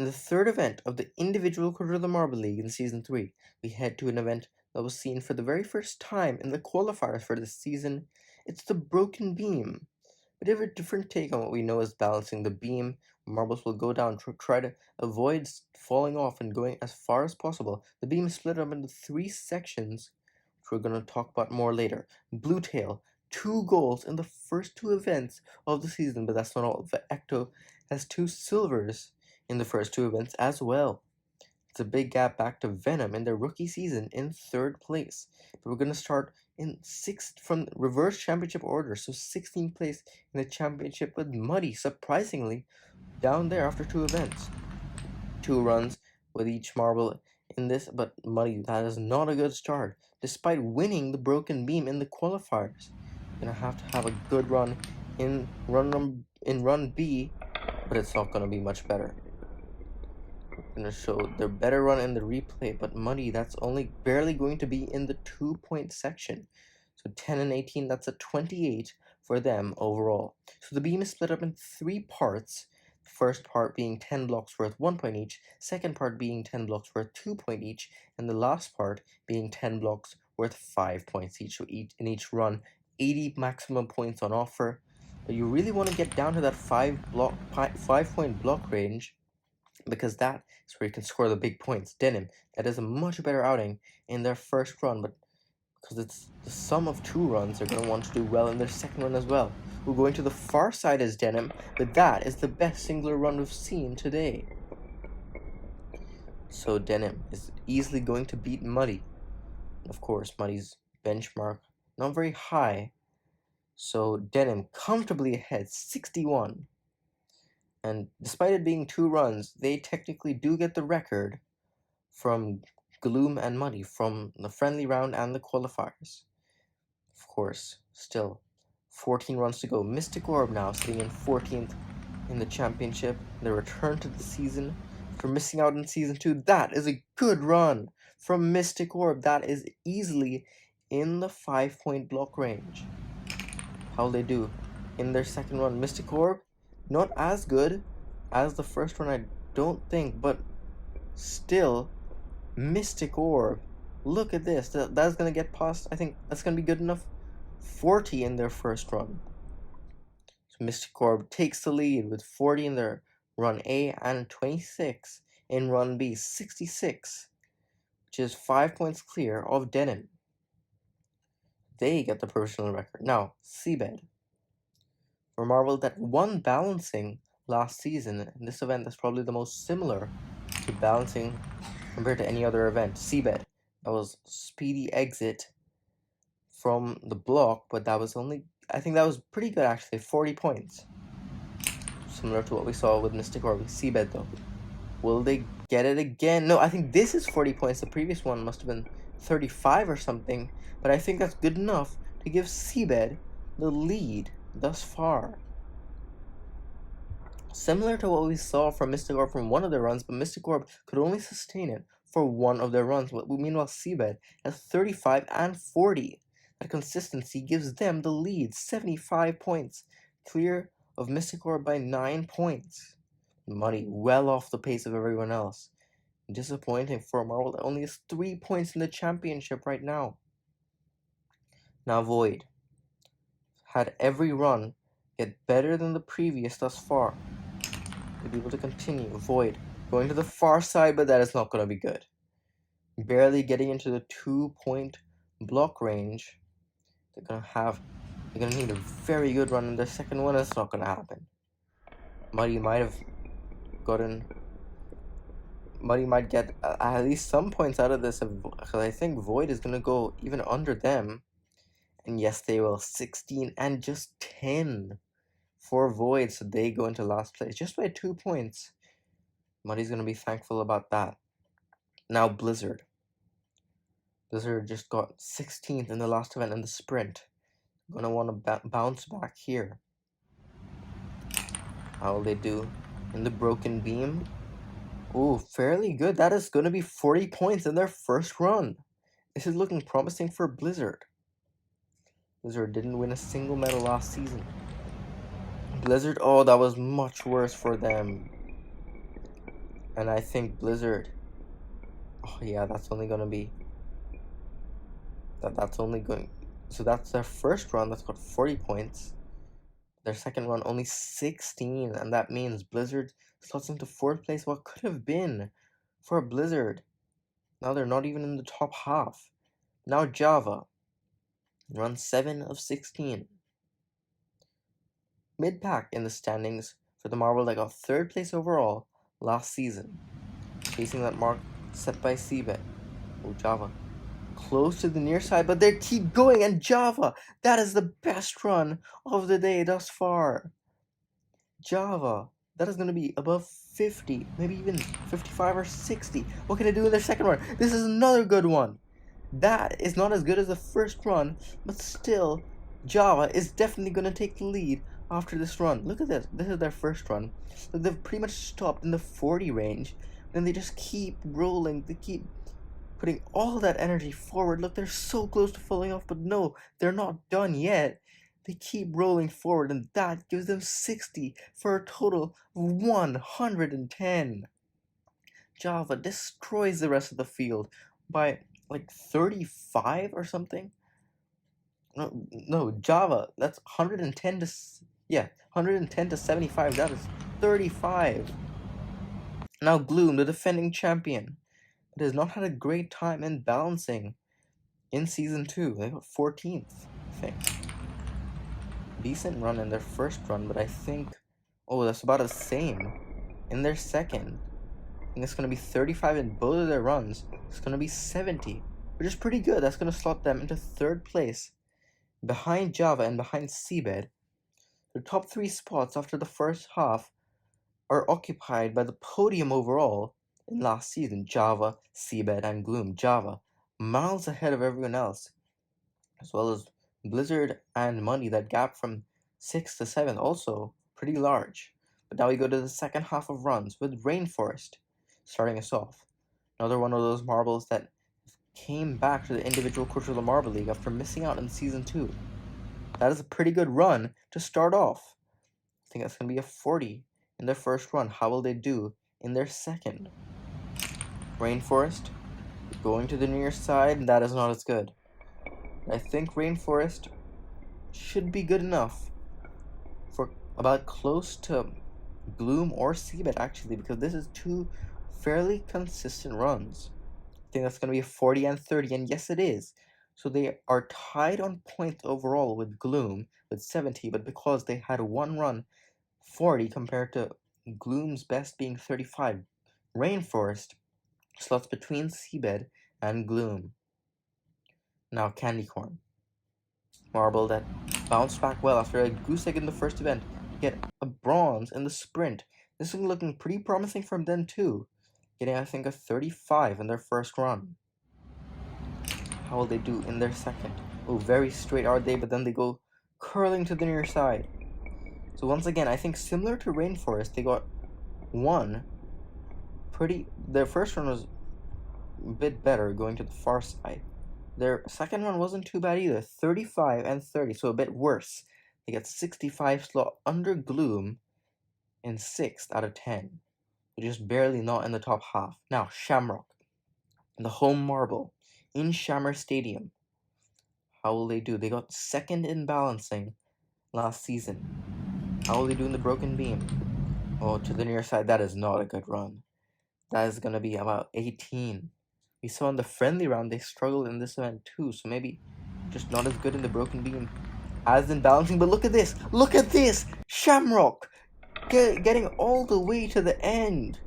the third event of the individual Quadrilla Marble League in Season 3, we head to an event that was seen for the very first time in the qualifiers for this season. It's the Broken Beam. But have a different take on what we know as balancing the beam. Marbles will go down to try to avoid falling off and going as far as possible. The beam is split up into 3 sections, which we're going to talk about more later. Blue Tail, 2 goals in the first 2 events of the season, but that's not all. The Ecto has 2 silvers in the first 2 events as well. It's a big gap back to Venom in their rookie season in 3rd place. But we're going to start in 6th from reverse championship order, so 16th place in the championship with Muddy, surprisingly, down there after 2 events. 2 runs with each marble in this, but Muddy, that is not a good start. Despite winning the Broken Beam in the qualifiers, going to have a good run in run B, but it's not going to be much better. Going to show their better run in the replay, but Muddy, that's only barely going to be in the 2-point section. So 10 and 18, that's a 28 for them overall. So the beam is split up in 3 parts. The first part being 10 blocks worth 1 point each, second part being 10 blocks worth 2 points each, and the last part being 10 blocks worth 5 points each. So in each run, 80 maximum points on offer. But you really want to get down to that 5-point block range, because that is where you can score the big points. Denim, that is a much better outing in their first run, but because it's the sum of 2 runs, they're going to want to do well in their second run as well. We're going to the far side as Denim, but that is the best singular run we've seen today. So Denim is easily going to beat Muddy. Of course, Muddy's benchmark not very high, so Denim comfortably ahead, 61. And despite it being 2 runs, they technically do get the record from Gloom and Muddy from the friendly round and the qualifiers. Of course, still 14 runs to go. Mystic Orb now sitting in 14th in the championship. The return to the season for missing out in Season 2. That is a good run from Mystic Orb. That is easily in the 5-point block range. How'll they do in their second run? Mystic Orb, not as good as the first one, I don't think, but still, Mystic Orb, look at this. That's going to get past, I think that's going to be good enough. 40 in their first run. So Mystic Orb takes the lead with 40 in their run A and 26 in run B, 66, which is 5 points clear of Denon. They get the personal record. Now, Seabed. For Marvel that won balancing last season, in this event that's probably the most similar to balancing compared to any other event. Seabed, that was speedy exit from the block, but that was only, I think that was pretty good actually, 40 points. Similar to what we saw with Mystic Orb. Seabed though, will they get it again? No, I think this is 40 points. The previous one must have been 35 or something, but I think that's good enough to give Seabed the lead thus far. Similar to what we saw from Mystic Orb from one of their runs, but Mystic Orb could only sustain it for one of their runs. Meanwhile, Seabed has 35 and 40. That consistency gives them the lead, 75 points, clear of Mystic Orb by 9 points. Muddy well off the pace of everyone else. Disappointing for Marvel that only has 3 points in the championship right now. Now Void had every run get better than the previous thus far. To be able to continue. Void going to the far side, but that is not going to be good. Barely getting into the 2-point block range. They're going to need a very good run in their second one. It's not going to happen. Muddy might get at least some points out of this, because I think Void is going to go even under them. And yes, they will. 16 and just 10 for Void, so they go into last place just by 2 points. Muddy's going to be thankful about that. Now Blizzard. Blizzard just got 16th in the last event in the sprint. Going to want to bounce back here. How will they do in the Broken Beam? Ooh, fairly good. That is going to be 40 points in their first run. This is looking promising for Blizzard. Blizzard didn't win a single medal last season. Blizzard, oh, that was much worse for them. And I think Blizzard. Oh yeah, that's only going. So that's their first run. That's got 40 points. Their second run only 16, and that means Blizzard slots into fourth place. What could have been for a Blizzard? Now they're not even in the top half. Now Java runs 7 of 16. Mid pack in the standings for the marble that got third place overall last season, chasing that mark set by Seabed. Oh, Java close to the near side, but they keep going, and Java, that is the best run of the day thus far. Java, that is going to be above 50, maybe even 55 or 60. What can they do in their second run? This is another good one. That is not as good as the first run, but still, Java is definitely going to take the lead after this run. Look at this. This is their first run. Look, they've pretty much stopped in the 40 range, and they just keep rolling. They keep putting all that energy forward. Look, they're so close to falling off, but no, they're not done yet. They keep rolling forward, and that gives them 60 for a total of 110. Java destroys the rest of the field by like 35 or something. No, Java, that's 110 to, yeah, 110 to 75. That is 35. Now Gloom, the defending champion, it has not had a great time in balancing in season 2. They got 14th, I think. Decent run in their first run, but I think, oh, that's about the same in their second. I think it's going to be 35 in both of their runs. It's going to be 70, which is pretty good. That's going to slot them into third place behind Java and behind Seabed. The top 3 spots after the first half are occupied by the podium overall in last season. Java, Seabed, and Gloom. Java miles ahead of everyone else, as well as Blizzard and Money. That gap from 6th to 7th also pretty large. But now we go to the second half of runs with Rainforest starting us off. Another one of those marbles that came back to the individual Quadrilla Marble League after missing out in season 2. That is a pretty good run to start off. I think that's going to be a 40 in their first run. How will they do in their second? Rainforest going to the near side, that is not as good. I think Rainforest should be good enough for about close to Gloom or Seabed, actually, because this is 2 fairly consistent runs. I think that's going to be a 40 and 30, and yes, it is. So they are tied on points overall with Gloom with 70, but because they had one run 40 compared to Gloom's best being 35, Rainforest slots between Seabed and Gloom. Now Candy Corn. Marble that bounced back well after a goose egg in the first event to get a bronze in the sprint. This is looking pretty promising from them too, getting I think a 35 in their first run. How will they do in their second? Oh, very straight are they, but then they go curling to the near side. So once again, I think similar to Rainforest, they got one their first run was a bit better going to the far side. Their second one wasn't too bad either, 35 and 30, so a bit worse. They got 65 slot under Gloom in 6th out of 10. But just barely not in the top half. Now, Shamrock, the home marble, in Shammer Stadium. How will they do? They got second in balancing last season. How will they do in the broken beam? Oh, to the near side, that is not a good run. That is going to be about 18. We saw in the friendly round they struggled in this event too, so maybe just not as good in the broken beam as in balancing. But look at this! Look at this! Shamrock getting all the way to the end.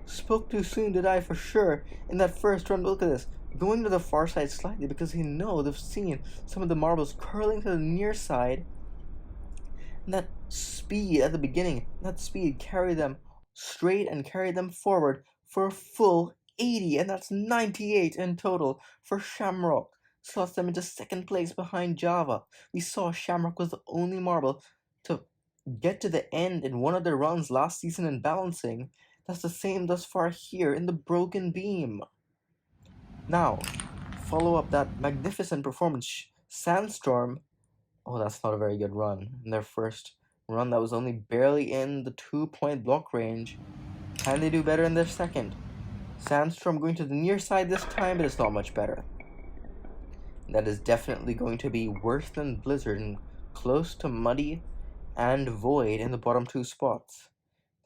Spoke too soon to die for sure in that first run. Look at this. Going to the far side slightly because they know they've seen some of the marbles curling to the near side. And that speed at the beginning, that speed carried them straight and carried them forward for a full 80, and that's 98 in total for Shamrock. Slots them into second place behind Java. We saw Shamrock was the only marble to get to the end in one of their runs last season in balancing. That's the same thus far here in the broken beam. Now, follow up that magnificent performance, Sandstorm. Oh, that's not a very good run. In their first run, that was only barely in the 2-point block range. Can they do better in their second? Sandstorm going to the near side this time, but it's not much better. That is definitely going to be worse than Blizzard and close to Muddy and Void in the bottom two spots.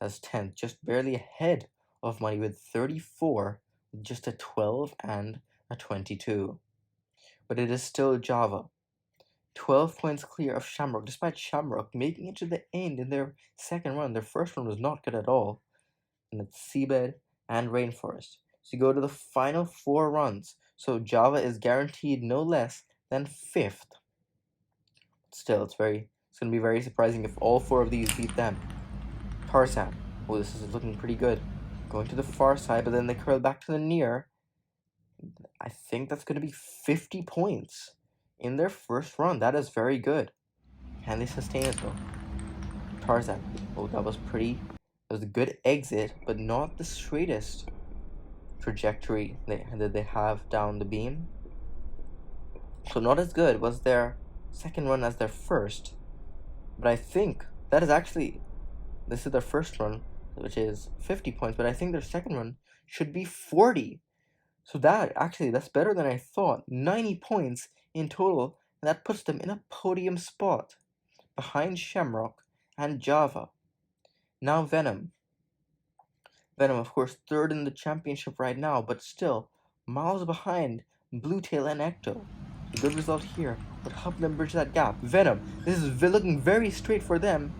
That's 10th, just barely ahead of Muddy with 34, with just a 12 and a 22. But it is still Java. 12 points clear of Shamrock, despite Shamrock making it to the end in their second run. Their first run was not good at all. And it's Seabed and Rainforest. So you go to the final 4 runs. So Java is guaranteed no less than 5th. Still, it's going to be very surprising if all 4 of these beat them. Tarzan. Oh, this is looking pretty good. Going to the far side, but then they curl back to the near. I think that's going to be 50 points in their first run. That is very good. Can they sustain it though? Tarzan. Oh, that was a good exit, but not the straightest trajectory that they have down the beam. So not as good was their second run as their first. But I think that is actually, this is their first run, which is 50 points, but I think their second run should be 40. So that's better than I thought. 90 points in total, and that puts them in a podium spot behind Shamrock and Java. Now Venom. Venom, of course, third in the championship right now, but still miles behind Bluetail and Ecto. A good result here would help them bridge that gap. Venom, this is looking very straight for them.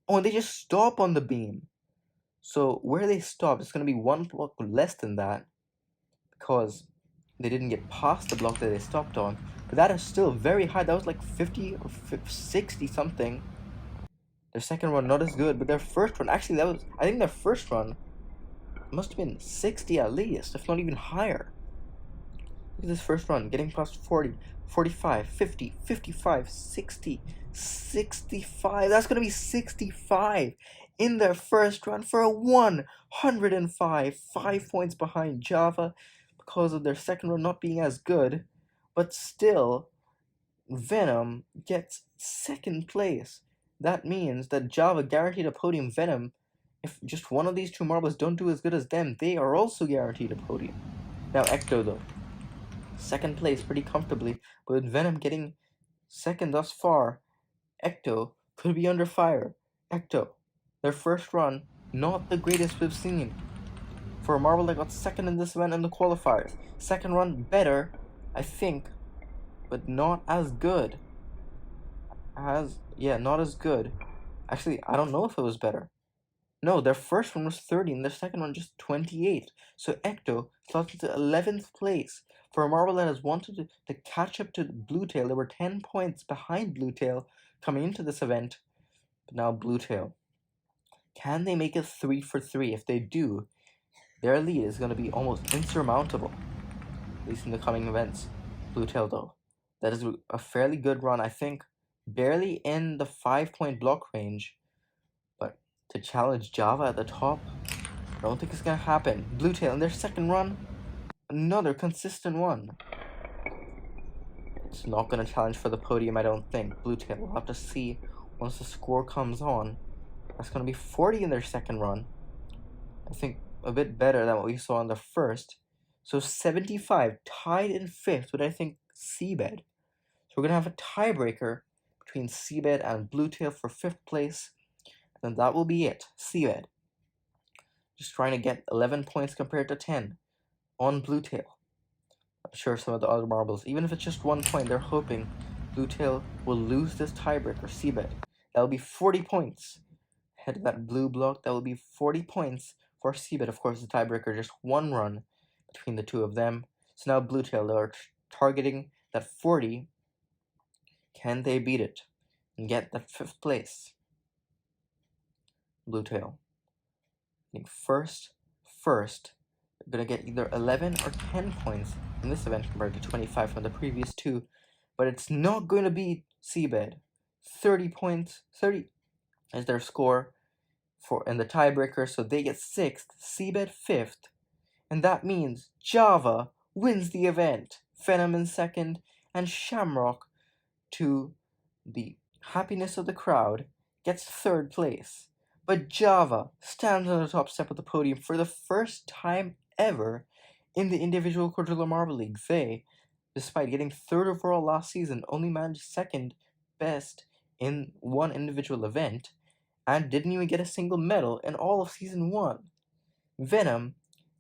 Oh, and they just stop on the beam. So where they stopped, it's going to be 1 block less than that, because they didn't get past the block that they stopped on. But that is still very high. That was like 50 or 60 something. Their second run not as good, but their first run, actually I think their first run must have been 60 at least, if not even higher. Look at this first run, getting past 40, 45, 50, 55, 60, 65. That's going to be 65 in their first run for a 105. 5 points behind Java because of their second run not being as good. But still, Venom gets second place. That means that Java guaranteed a podium. Venom, if just one of these 2 marbles don't do as good as them, they are also guaranteed a podium. Now Ecto though, second place pretty comfortably, but with Venom getting second thus far, Ecto could be under fire. Ecto, their first run, not the greatest we've seen. For a marble that got second in this event in the qualifiers. Second run better, I think, but not as good. Not as good. Actually, I don't know if it was better. No, their first one was 30 and their second one just 28. So Ecto slots into 11th place. For a marble that has wanted to catch up to Bluetail, they were 10 points behind Bluetail coming into this event. But now Bluetail. Can they make it 3 for 3? If they do, their lead is going to be almost insurmountable, at least in the coming events. Bluetail though, that is a fairly good run. I think barely in the 5-point block range, but to challenge Java at the top, I don't think it's going to happen. Bluetail in their second run, another consistent one. It's not going to challenge for the podium, I don't think. Bluetail, we'll have to see once the score comes on. That's going to be 40 in their second run. I think a bit better than what we saw in the first. So 75, tied in 5th with, I think, Seabed. So we're going to have a tiebreaker between Seabed and Bluetail for 5th place. And that will be it. Seabed just trying to get 11 points compared to 10 on Bluetail. I'm sure some of the other marbles, even if it's just 1 point, they're hoping Bluetail will lose this tiebreaker. Seabed, that will be 40 points. Head of that blue block, that will be 40 points for Seabed. Of course, the tiebreaker, just 1 run between the 2 of them. So now Bluetail, they are targeting that 40. Can they beat it and get that 5th place? Bluetail, I think first, they're going to get either 11 or 10 points in this event compared to 25 from the previous 2. But it's not going to be Seabed. 30 points, 30 is their score in the tiebreaker, so they get 6th, Seabed 5th, and that means Java wins the event. Venom in second, and Shamrock, to the happiness of the crowd, gets 3rd place. But Java stands on the top step of the podium for the first time ever in the individual Quadrilla Marble League. They, despite getting third overall last season, only managed second best in one individual event and didn't even get a single medal in all of season 1. Venom,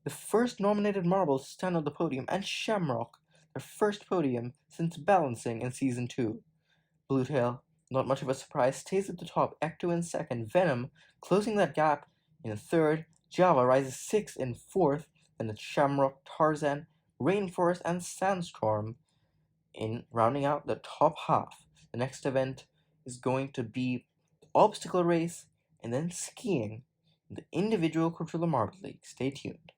the first nominated marble to stand on the podium, and Shamrock, their first podium since balancing in season 2. Bluetail, not much of a surprise, stays at the top, Ecto in second, Venom closing that gap in third, Java rises sixth in fourth, then it's Shamrock, Tarzan, Rainforest, and Sandstorm in rounding out the top half. The next event is going to be the obstacle race and then skiing in the individual Quadrilla Marble League. Stay tuned.